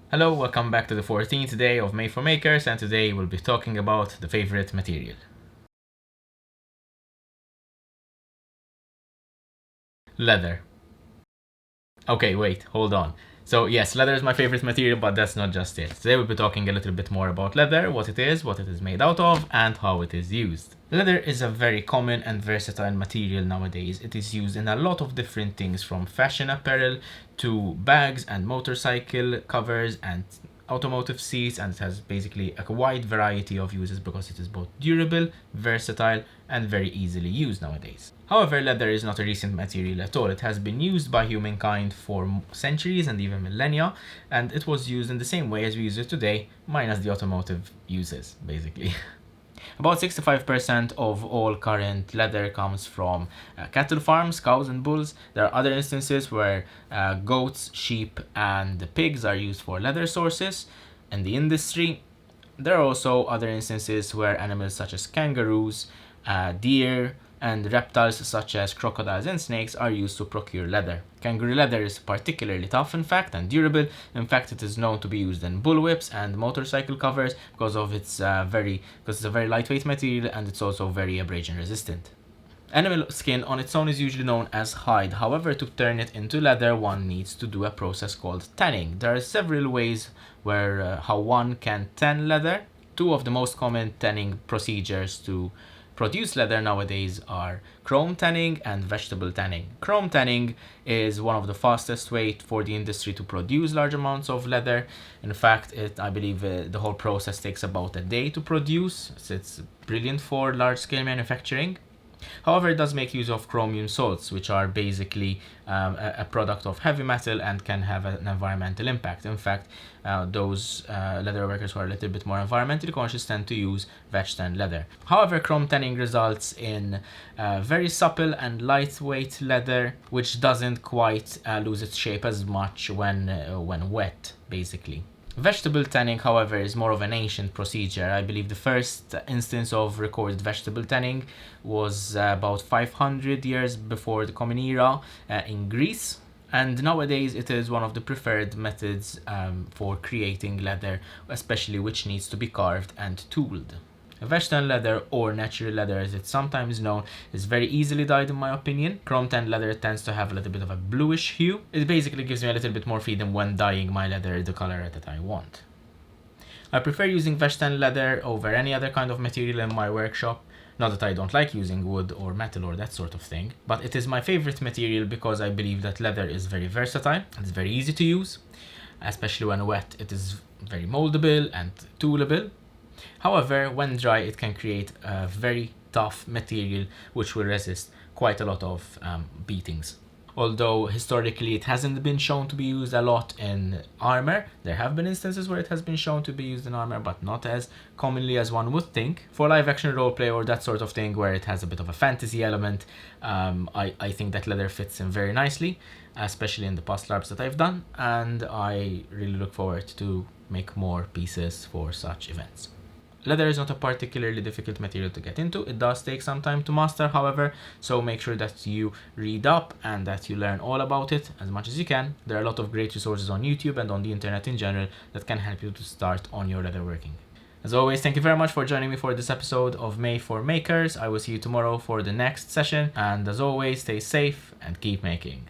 Hello, welcome back to the 14th day of Made for Makers, and today we'll be talking about the favorite material. Leather. Okay, wait, hold on. So yes, leather is my favorite material, but that's not just it. Today we'll be talking a little bit more about leather, what it is made out of, and how it is used. Leather is a very common and versatile material nowadays. It is used in a lot of different things, from fashion apparel to bags and motorcycle covers and automotive seats, and it has basically a wide variety of uses because it is both durable, versatile, and very easily used nowadays. However, leather is not a recent material at all. It has been used by humankind for centuries and even millennia, and it was used in the same way as we use it today, minus the automotive uses, basically. About 65% of all current leather comes from cattle farms, cows and bulls. There are other instances where goats, sheep, and pigs are used for leather sources in the industry. There are also other instances where animals such as kangaroos, deer, and reptiles such as crocodiles and snakes are used to procure leather. Kangaroo leather is particularly tough, in fact, and durable. In fact, it is known to be used in bullwhips and motorcycle covers because it's a very lightweight material, and it's also very abrasion resistant. Animal skin on its own is usually known as hide. However, to turn it into leather, one needs to do a process called tanning. There are several ways how one can tan leather. Two of the most common tanning procedures to produce leather nowadays are chrome tanning and vegetable tanning. Chrome tanning is one of the fastest way for the industry to produce large amounts of leather. In fact, I believe the whole process takes about a day to produce. So it's brilliant for large-scale manufacturing. However, it does make use of chromium salts, which are basically a product of heavy metal and can have an environmental impact. In fact, those leather workers who are a little bit more environmentally conscious tend to use veg-tanned leather. However, chrome tanning results in very supple and lightweight leather, which doesn't quite lose its shape as much when wet, basically. Vegetable tanning, however, is more of an ancient procedure. I believe the first instance of recorded vegetable tanning was about 500 years before the Common Era in Greece. And nowadays it is one of the preferred methods for creating leather, especially which needs to be carved and tooled. Vegetable leather, or natural leather as it's sometimes known, is very easily dyed in my opinion. Chrome tanned leather tends to have a little bit of a bluish hue. It basically gives me a little bit more freedom when dyeing my leather the color that I want. I prefer using vegetable leather over any other kind of material in my workshop. Not that I don't like using wood or metal or that sort of thing, but it is my favorite material because I believe that leather is very versatile. It's very easy to use, especially when wet. It is very moldable and toolable. However, when dry, it can create a very tough material which will resist quite a lot of beatings. Although historically it hasn't been shown to be used a lot in armor, there have been instances where it has been shown to be used in armor, but not as commonly as one would think. For live action roleplay or that sort of thing where it has a bit of a fantasy element, I think that leather fits in very nicely, especially in the past LARPs that I've done, and I really look forward to make more pieces for such events. Leather is not a particularly difficult material to get into. It does take some time to master, however, so make sure that you read up and that you learn all about it as much as you can. There are a lot of great resources on YouTube and on the internet in general that can help you to start on your leatherworking. As always, thank you very much for joining me for this episode of Made for Makers. I will see you tomorrow for the next session, and as always, stay safe and keep making.